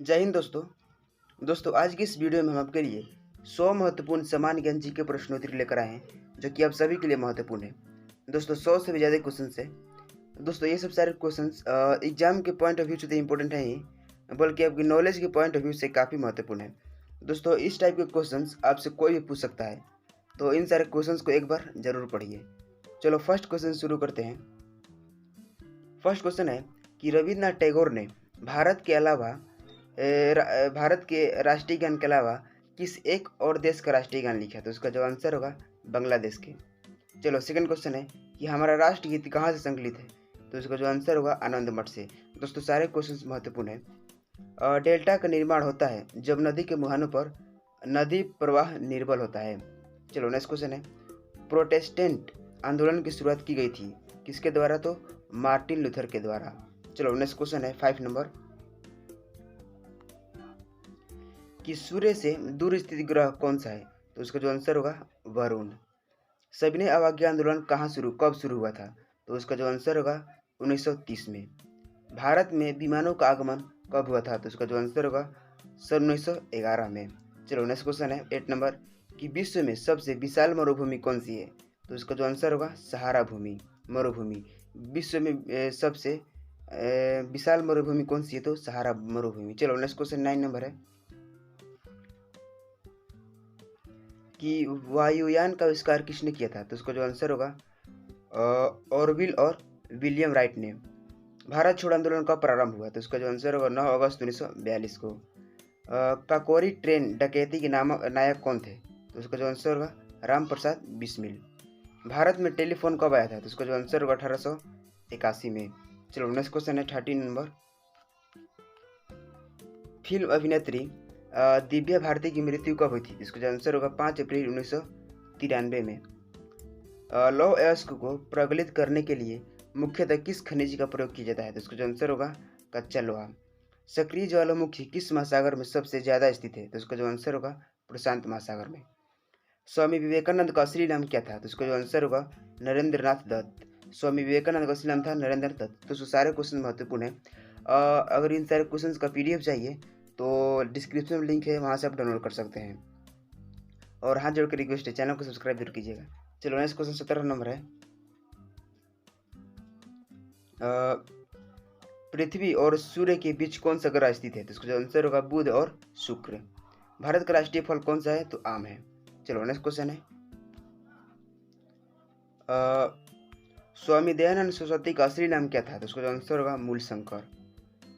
जय हिंद दोस्तों आज की इस वीडियो में हम आपके लिए 100 महत्वपूर्ण सामान्य ज्ञान जी के प्रश्नोत्तरी लेकर आए हैं जो कि आप सभी के लिए महत्वपूर्ण है। दोस्तों 100 से भी ज़्यादा क्वेश्चन है। दोस्तों ये सब सारे क्वेश्चन एग्जाम के पॉइंट ऑफ व्यू से तो इम्पोर्टेंट है ही, बल्कि आपकी नॉलेज के पॉइंट ऑफ व्यू से काफ़ी महत्वपूर्ण है। दोस्तों इस टाइप के क्वेश्चन आपसे कोई भी पूछ सकता है, तो इन सारे क्वेश्चन को एक बार जरूर पढ़िए। चलो फर्स्ट क्वेश्चन शुरू करते हैं। फर्स्ट क्वेश्चन है कि रविन्द्रनाथ टैगोर ने भारत के राष्ट्रीय गान के अलावा किस एक और देश का राष्ट्रीय गान लिखा? तो उसका जो आंसर होगा बांग्लादेश के। चलो सेकंड क्वेश्चन है कि हमारा राष्ट्रगीत कहाँ से संकलित है? तो इसका जो आंसर होगा आनंद मठ से। दोस्तों सारे क्वेश्चन महत्वपूर्ण है। डेल्टा का निर्माण होता है जब नदी के मुहानों पर नदी प्रवाह निर्बल होता है। चलो नेक्स्ट क्वेश्चन है, प्रोटेस्टेंट आंदोलन की शुरुआत की गई थी किसके द्वारा? तो मार्टिन लूथर के द्वारा। चलो नेक्स्ट क्वेश्चन है 5 नंबर, कि सूर्य से दूर स्थित ग्रह कौन सा है? तो उसका जो आंसर होगा वरुण। सविनय अवज्ञा आंदोलन कब शुरू हुआ था? तो उसका जो आंसर होगा 1930 में। भारत में विमानों का आगमन कब हुआ था? तो उसका जो आंसर होगा सन 1911 में। चलो नेक्स्ट क्वेश्चन है 8 नंबर, कि विश्व में सबसे विशाल मरुभूमि कौन सी है? तो इसका जो आंसर होगा सहारा मरुभूमि। विश्व में सबसे विशाल मरुभूमि कौन सी है? तो सहारा मरुभूमि। चलो नेक्स्ट क्वेश्चन 9 नंबर है, कि वायुयान का आविष्कार किसने किया था? तो उसका जो आंसर होगा ऑरविल और विलियम राइट ने। भारत छोड़ो आंदोलन का प्रारंभ हुआ? तो उसका जो आंसर होगा 9 अगस्त 1942 को। काकोरी ट्रेन डकैती के नायक कौन थे? तो उसका जो आंसर होगा राम प्रसाद बिस्मिल। भारत में टेलीफोन कब आया था? तो उसका जो आंसर होगा 1881 में। चलो नेक्स्ट क्वेश्चन है 13 नंबर, फिल्म अभिनेत्री दिव्या भारती की मृत्यु कब हुई थी? इसका आंसर होगा 5 अप्रैल 1993 में। लौह अयस्क को प्रज्वलित करने के लिए मुख्यतः किस खनिज का प्रयोग किया जाता है? तो इसका आंसर होगा कच्चा लोहा। सक्रिय ज्वालामुखी किस महासागर में सबसे ज्यादा स्थित है? तो इसका जो आंसर होगा प्रशांत महासागर में। स्वामी विवेकानंद का असली नाम क्या था? तो इसका जो आंसर होगा नरेंद्रनाथ दत्त। स्वामी विवेकानंद का असली नाम था नरेंद्र दत्त। तो सारे क्वेश्चन महत्वपूर्ण है। अगर इन सारे क्वेश्चन का PDF चाहिए तो डिस्क्रिप्शन में लिंक है, वहाँ से आप डाउनलोड कर सकते हैं। और हाथ जोड़ कर रिक्वेस्ट है, चैनल को सब्सक्राइब जरूर कीजिएगा। चलो नेक्स्ट क्वेश्चन 17 नंबर है, पृथ्वी और सूर्य के बीच कौन सा ग्रह स्थित है? तो इसका आंसर होगा बुध और शुक्र। भारत का राष्ट्रीय फल कौन सा है? तो आम है। चलो नेक्स्ट क्वेश्चन है, स्वामी दयानंद सरस्वती का असली नाम क्या था? तो उसका आंसर होगा मूल शंकर।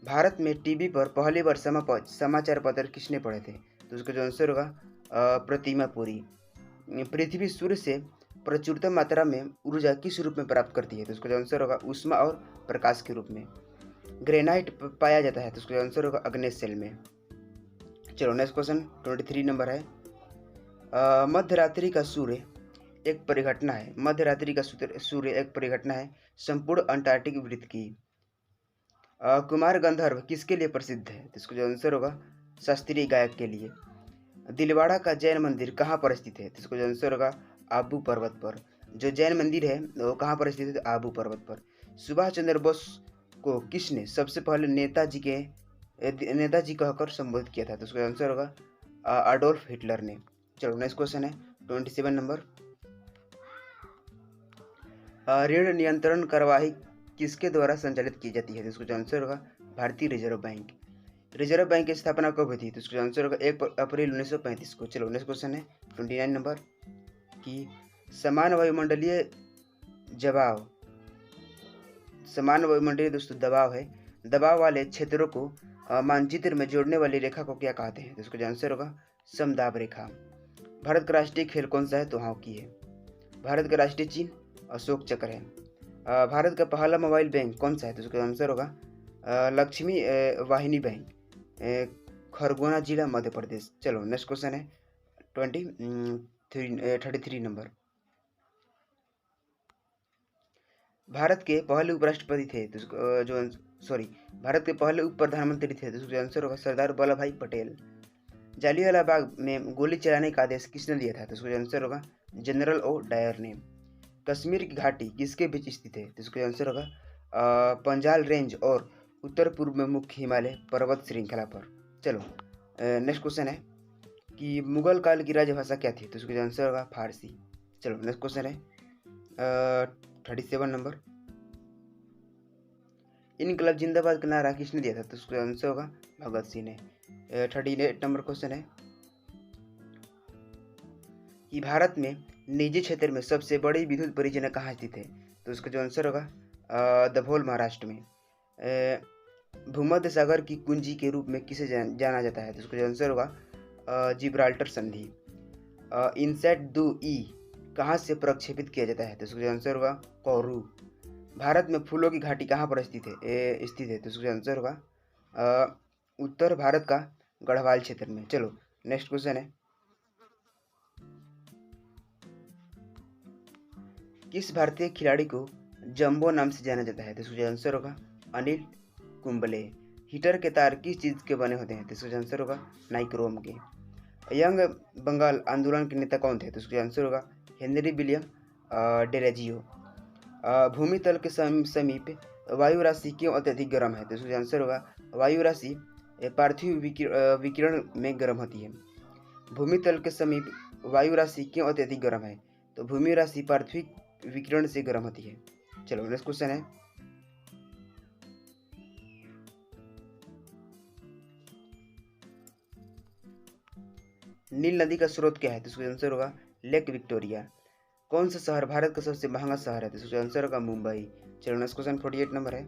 भारत में टीवी पर पहली बार समाचार पत्र किसने पढ़े थे? तो उसका जो आंसर होगा प्रतिमा पुरी। पृथ्वी सूर्य से प्रचुरतम मात्रा में ऊर्जा किस रूप में प्राप्त करती है? तो उसका जो आंसर होगा ऊष्मा और प्रकाश के रूप में। ग्रेनाइट पाया जाता है? तो उसका आंसर होगा अग्नेय सेल में। चलो नेक्स्ट क्वेश्चन 23 नंबर है, मध्यरात्रि का सूर्य एक परिघटना है। मध्यरात्रि का सूर्य एक परिघटना है संपूर्ण अंटार्कटिक वृत्त की। कुमार गंधर्व किसके लिए प्रसिद्ध है? तो इसका जो आंसर होगा शास्त्रीय गायक के लिए। दिलवाड़ा का जैन मंदिर कहाँ पर स्थित है? तो इसका जो आंसर होगा आबू पर्वत पर। जो जैन मंदिर है वो कहाँ पर स्थित है? तो आबू पर्वत पर। सुभाष चंद्र बोस को किसने सबसे पहले नेताजी कहकर संबोधित किया था? तो उसका आंसर होगा अडोल्फ हिटलर ने। चलो नेक्स्ट क्वेश्चन है 27 नंबर, ऋण नियंत्रण कार्यवाही किसके द्वारा संचालित की जाती है? तो इसका आंसर होगा भारतीय रिजर्व बैंक। रिजर्व बैंक की स्थापना कब हुई थी? तो इसका आंसर होगा 1 अप्रैल 1935 को। चलो नेक्स्ट क्वेश्चन है 29 नंबर, कि समान वायुमंडलीय दोस्तों दबाव है, दबाव वाले क्षेत्रों को मानचित्र में जोड़ने वाली रेखा को क्या कहते हैं? तो इसका आंसर होगा समदाब रेखा। भारत का राष्ट्रीय खेल कौन सा है? तो हॉकी है। भारत का राष्ट्रीय चिन्ह अशोक चक्र है। भारत का पहला मोबाइल बैंक कौन सा है? तो उसका आंसर होगा लक्ष्मी वाहिनी बैंक, खरगोना जिला मध्य प्रदेश। चलो नेक्स्ट क्वेश्चन है 33 नंबर, भारत के पहले उपराष्ट्रपति थे तो भारत के पहले उप प्रधानमंत्री थे तो उसका आंसर होगा सरदार वल्लभ भाई पटेल। जालियांवाला बाग में गोली चलाने का आदेश किसने दिया था? तो उसका आंसर होगा जनरल ओ डायर ने। कश्मीर की घाटी किसके बीच स्थित है? तो इसका आंसर होगा पंजाल रेंज और उत्तर पूर्व में मुख्य हिमालय पर्वत श्रृंखला पर। चलो नेक्स्ट क्वेश्चन है कि मुगल काल की राजभाषा क्या थी, तो इसका आंसर होगा फारसी। चलो नेक्स्ट क्वेश्चन है 37 नंबर, इनकलाब जिंदाबाद का नारा किसने दिया था, तो उसका आंसर होगा भगत सिंह ने। 38 नंबर क्वेश्चन है कि भारत में निजी क्षेत्र में सबसे बड़ी विद्युत परियोजना कहाँ स्थित है, तो उसका जो आंसर होगा दभोल महाराष्ट्र में। भूमध्य सागर की कुंजी के रूप में किसे जाना जाता है, तो उसका जो आंसर होगा जिब्राल्टर संधि। इनसेट 2E कहाँ से प्रक्षेपित किया जाता है, तो उसका जो आंसर होगा कोरू। भारत में फूलों की घाटी कहाँ पर स्थित है, तो उसका आंसर होगा उत्तर भारत का गढ़वाल क्षेत्र में। चलो नेक्स्ट क्वेश्चन है किस भारतीय खिलाड़ी को जंबो नाम से जाना जाता है, तो इसका आंसर होगा अनिल कुंबले। हीटर के तार किस चीज के बने होते हैं, तो इसका आंसर होगा नाइक्रोम के। यंग बंगाल आंदोलन के नेता कौन थे, तो इसका आंसर होगा हेनरी विलियम डेरेजियो। भूमि तल के समीप वायु राशि क्यों अत्यधिक गर्म है, तो इसका आंसर होगा वायु राशि पार्थिव विकिरण में गर्म होती है। भूमि तल के समीप वायु राशि क्यों अत्यधिक गर्म है, तो भूमि राशि पार्थिव विकिरण से गर्म होती है। चलो नेक्स्ट क्वेश्चन है नील नदी का स्रोत क्या है, तो इसका आंसर होगा लेक विक्टोरिया। कौन सा शहर भारत का सबसे महंगा शहर है, तो इसका आंसर होगा मुंबई। चलो नेक्स्ट क्वेश्चन 48 नंबर है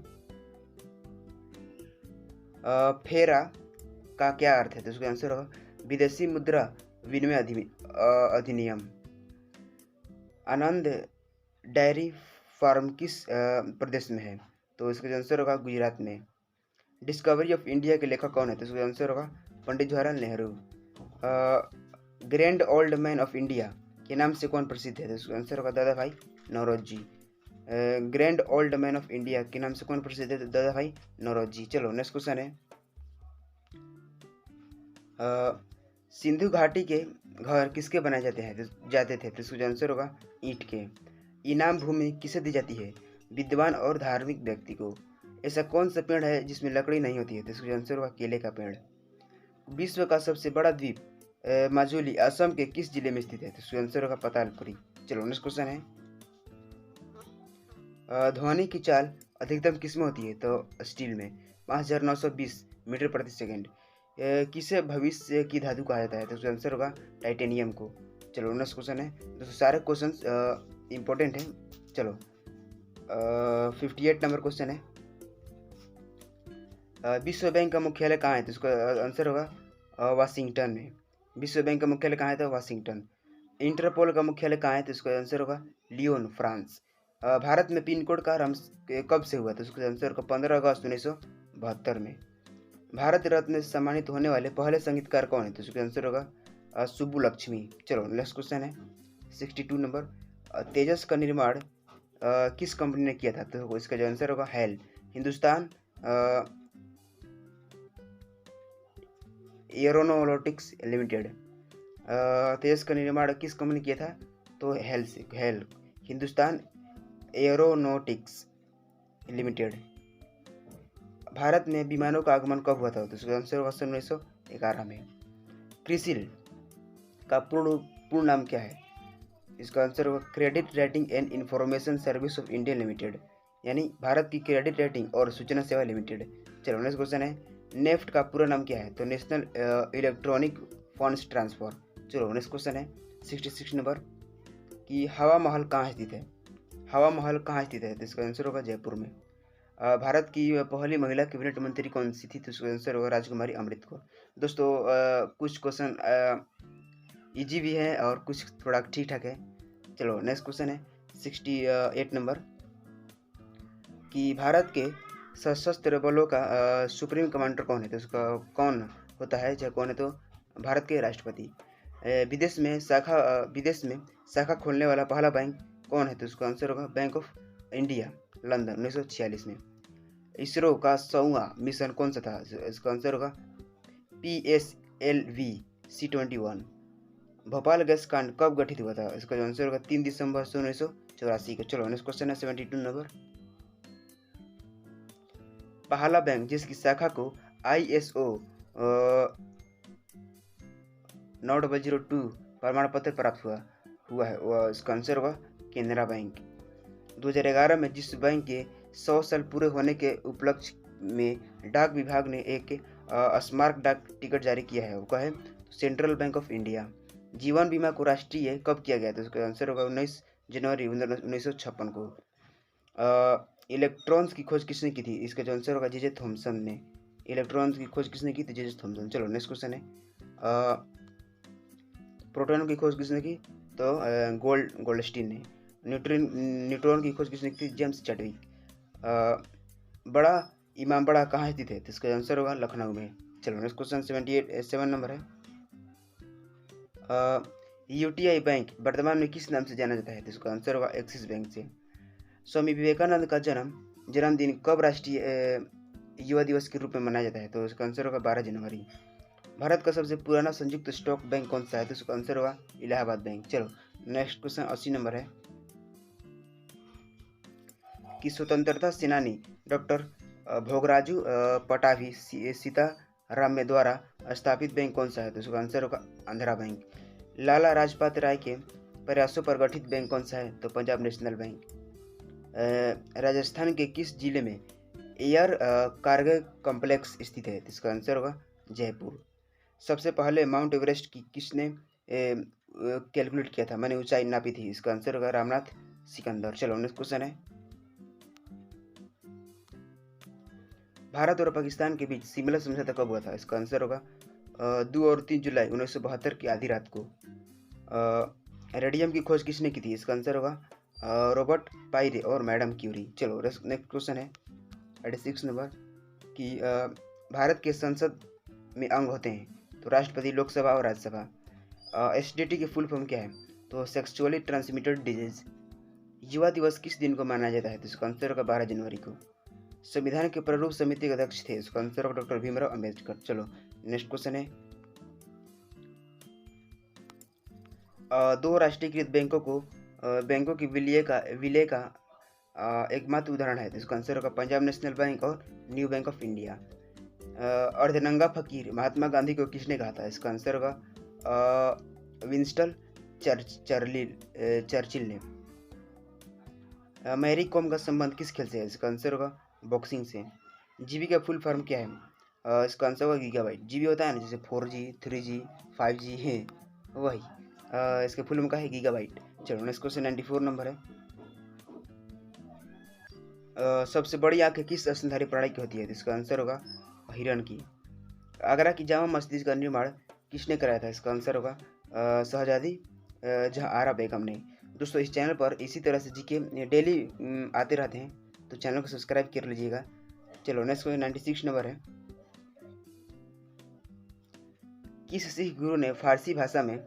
फेरा का क्या अर्थ है, तो इसका आंसर होगा विदेशी मुद्रा विनिमय अधिनियम। आनंद डेयरी फार्म किस प्रदेश में है, तो इसका आंसर होगा गुजरात में। डिस्कवरी ऑफ इंडिया के लेखक कौन है, तो इसका आंसर होगा Pandit Jawaharlal Nehru. Grand old man of India के नाम से कौन प्रसिद्ध है, तो इसका आंसर होगा Dadabhai Naoroji. Grand old man of India के नाम से कौन प्रसिद्ध है, दादा भाई नौरोजी। चलो नेक्स्ट क्वेश्चन है सिंधु घाटी के घर किसके बनाए जाते थे, तो इसका आंसर होगा ईंट के। इनाम भूमि किसे दी जाती है, विद्वान और धार्मिक व्यक्ति को। ऐसा कौन सा पेड़ है जिसमें लकड़ी नहीं होती है, तो इसका आंसर होगा केले का पेड़। विश्व का सबसे बड़ा द्वीप माजुली असम के किस जिले में स्थित है, तो इसका आंसर होगा पतालपुरी। चलो नेक्स्ट क्वेश्चन है ध्वनि की चाल अधिकतम किस में होती है, तो स्टील में 5920 मीटर प्रति सेकंड। किसे भविष्य की धातु कहा जाता है, तो उसका आंसर होगा टाइटेनियम को। चलो नेक्स्ट क्वेश्चन है दोस्तों, सारे क्वेश्चन इंपॉर्टेंट हैं। चलो 58 नंबर क्वेश्चन है विश्व बैंक का मुख्यालय कहाँ है, तो इसका आंसर होगा वाशिंगटन में। विश्व बैंक का मुख्यालय कहाँ है, तो वाशिंगटन। इंटरपोल का मुख्यालय कहाँ है, तो इसका आंसर होगा लियोन फ्रांस। भारत में पिन कोड का आरंभ कब से हुआ, तो इसका आंसर होगा 15 अगस्त 1972 में। भारत रत्न से सम्मानित होने वाले पहले संगीतकार कौन है, तो इसका आंसर होगा सुब्बुलक्ष्मी। चलो नेक्स्ट क्वेश्चन है 62 नंबर तेजस का निर्माण किस कंपनी ने किया था, तो इसका जो आंसर होगा HAL. Hindustan Aeronautics Limited. Tejas का निर्माण किस कंपनी किया था, तो HAL Hindustan Aeronautics Limited. Bharat में विमानों का आगमन कब हुआ था, तो इसका आंसर होगा 1911 में। क्रिसिल का पूर्ण नाम क्या है, इसका आंसर होगा credit rating and information service of India limited, यानी भारत की क्रेडिट रेटिंग और सूचना सेवा लिमिटेड। चलो नेक्स्ट क्वेश्चन है नेफ्ट का पूरा नाम क्या है, तो नेशनल इलेक्ट्रॉनिक फंड्स ट्रांसफर। चलो नेक्स्ट क्वेश्चन है 66 नंबर कि हवा महल कहाँ स्थित है, हवा महल कहाँ स्थित है, तो इसका आंसर होगा जयपुर में। भारत की पहली महिला कैबिनेट मंत्री कौन सी थी, तो इसका आंसर होगा राजकुमारी अमृत कौर। दोस्तों कुछ क्वेश्चन इजी भी है और कुछ थोड़ा ठीक ठाक है। चलो नेक्स्ट क्वेश्चन है 68 नंबर कि भारत के सशस्त्र बलों का सुप्रीम कमांडर कौन है, तो उसका कौन होता है, चाहे कौन है, तो भारत के राष्ट्रपति। विदेश में शाखा खोलने वाला पहला बैंक कौन है, तो उसका आंसर होगा बैंक ऑफ इंडिया लंदन 1946 में। इसरो का 100वां मिशन कौन सा था, इसका आंसर होगा PSLV C21। भोपाल गैस कांड कब गठित हुआ था, इसका आंसर होगा 3 दिसंबर 1984 को। चलो नेक्स्ट क्वेश्चन है 72 नंबर पहला बैंक जिसकी शाखा को ISO 90002 प्रमाण पत्र प्राप्त हुआ है, वह इसका आंसर होगा केनरा बैंक। 2011 में जिस बैंक के 100 साल पूरे होने के उपलक्ष्य में डाक विभाग ने एक स्मारक डाक टिकट जारी किया है, वो है सेंट्रल बैंक ऑफ इंडिया। जीवन बीमा को राष्ट्रीय कब किया गया था? उसका आंसर होगा 19 जनवरी 1956 को। इलेक्ट्रॉन्स की खोज किसने की थी? इसका जो आंसर होगा जे थॉमसन ने। इलेक्ट्रॉन्स की खोज किसने की थी? J Thomson. चलो नेक्स्ट क्वेश्चन है, प्रोटॉन की खोज किसने की? तो गोल्डस्टीन ने। न्यूट्रॉन की खोज किसने की थी? James Chadwick. बड़ा इमामबाड़ा कहाँ स्थित है? तो इसका आंसर होगा लखनऊ में। चलो नेक्स्ट क्वेश्चन 7 नंबर है, यूटीआई बैंक वर्तमान में किस नाम से जाना जाता है? तो इसका आंसर होगा एक्सिस बैंक से। स्वामी विवेकानंद का जन्मदिन कब राष्ट्रीय युवा दिवस के रूप में मनाया जाता है? तो इसका आंसर होगा 12 जनवरी। भारत का सबसे पुराना संयुक्त स्टॉक बैंक कौन सा है? तो इसका आंसर होगा इलाहाबाद बैंक। चलो नेक्स्ट क्वेश्चन 80 नंबर है, कि स्वतंत्रता सेनानी डॉक्टर भोगराजू पटाभी सीताराम में द्वारा स्थापित बैंक कौन सा है? तो इसका आंसर होगा आंध्रा बैंक। लाला लाजपत राय के प्रयासों पर गठित बैंक कौन सा है? तो पंजाब नेशनल बैंक। राजस्थान के किस जिले में एयर कार्गो कॉम्प्लेक्स स्थित है? इसका आंसर होगा जयपुर। सबसे पहले माउंट एवरेस्ट की किसने कैलकुलेट किया था, मैंने ऊंचाई नापी थी? इसका आंसर होगा रामनाथ सिकंदर। चलो नेक्स्ट क्वेश्चन है, भारत और पाकिस्तान के बीच शिमला समझौता कब हुआ था? इसका आंसर होगा 2 और 3 जुलाई 1972 की आधी रात को। रेडियम की खोज किसने की थी? इसका आंसर होगा रॉबर्ट पायरे और मैडम क्यूरी। चलो नेक्स्ट क्वेश्चन है 86 नंबर, कि भारत के संसद में अंग होते हैं, तो राष्ट्रपति, लोकसभा और राज्यसभा। एसडीटी की फुल फॉर्म क्या है? तो सेक्सुअली ट्रांसमिटेड डिजीज। युवा दिवस किस दिन को मनाया जाता है? तो इसका आंसर होगा 12 जनवरी को। संविधान के प्रारूप समिति के अध्यक्ष थे? इसका आंसर होगा डॉक्टर भीमराव अम्बेडकर। चलो नेक्स्ट क्वेश्चन है, 2 राष्ट्रीयकृत बैंकों की विलय का एकमात्र उदाहरण है? तो इसका आंसर होगा पंजाब नेशनल बैंक और न्यू बैंक ऑफ इंडिया। अर्धनंगा फकीर महात्मा गांधी को किसने कहा था? इसका आंसर होगा विंस्टन चर्चिल ने। मैरी कॉम का संबंध किस खेल से है? इसका आंसर होगा बॉक्सिंग से। जीबी का फुल फॉर्म क्या है? इसका आंसर होगा गीगाबाइट। जीबी होता है ना, जैसे 4G 3G 5G है, वही इसके फुल फॉर्म का है गीगाबाइट। चलो नेक्स्ट क्वेश्चन 94 नंबर है, सबसे बड़ी आंखें किस स्तनधारी प्राणी की होती है? इसका आंसर होगा हिरण की। आगरा की जामा मस्जिद का निर्माण किसने कराया था? इसका आंसर होगा शहजादी जहांआरा बेगम ने। दोस्तों इस चैनल पर इसी तरह से जीके डेली आते रहते हैं, तो चैनल को सब्सक्राइब कर लीजिएगा। चलो नेक्स्ट क्वेश्चन 96 नंबर है, किस सिख गुरु ने फारसी भाषा में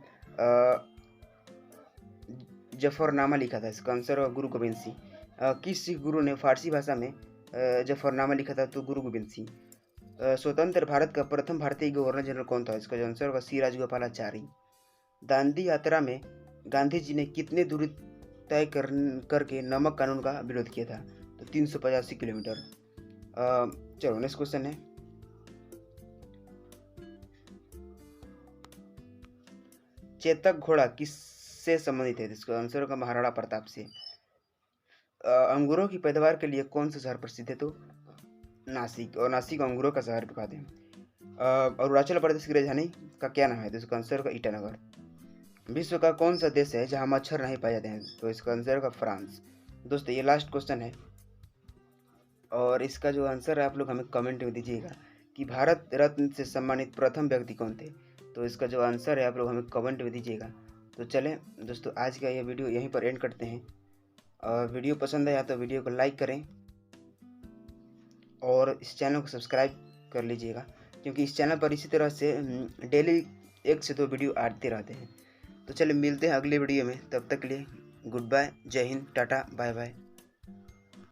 जफरनामा लिखा था? इसका आंसर होगा गुरु गोबिंद सिंह। किस सिख गुरु ने फारसी भाषा में जफरनामा लिखा था? तो गुरु गोबिंद सिंह। स्वतंत्र भारत का प्रथम भारतीय गवर्नर जनरल कौन था? इसका आंसर होगा सी राजगोपालाचारी। दांडी यात्रा में गांधी जी ने कितने दूरी तय करके नमक कानून का विरोध किया था? तो 385 किलोमीटर। चलो नेक्स्ट क्वेश्चन है, चेतक घोड़ा किससे संबंधित है? इसका आंसर होगा महाराणा प्रताप से। अंगूरों की पैदावार के लिए कौन सा शहर प्रसिद्ध है? तो नासिक, और नासिक अंगूरों का शहर कहते हैं। अरुणाचल प्रदेश की राजधानी का क्या नाम है? तो इसका आंसर होगा ईटानगर। विश्व का कौन सा देश है जहां मच्छर नहीं पाए जाते हैं? तो इसका आंसर होगा फ्रांस। दोस्तों ये लास्ट क्वेश्चन है, और इसका जो आंसर है आप लोग हमें कमेंट में दीजिएगा कि भारत रत्न से सम्मानित प्रथम व्यक्ति कौन थे? तो इसका जो आंसर है आप लोग हमें कमेंट में दीजिएगा। तो चलें दोस्तों, आज का ये वीडियो यहीं पर एंड करते हैं, और वीडियो पसंद आया तो वीडियो को लाइक करें और इस चैनल को सब्सक्राइब कर लीजिएगा, क्योंकि इस चैनल पर इसी तरह से डेली 1 से 2 वीडियो आते रहते हैं। तो चलिए मिलते हैं अगले वीडियो में, तब तक के लिए गुड बाय, जय हिंद, टाटा, बाय बाय।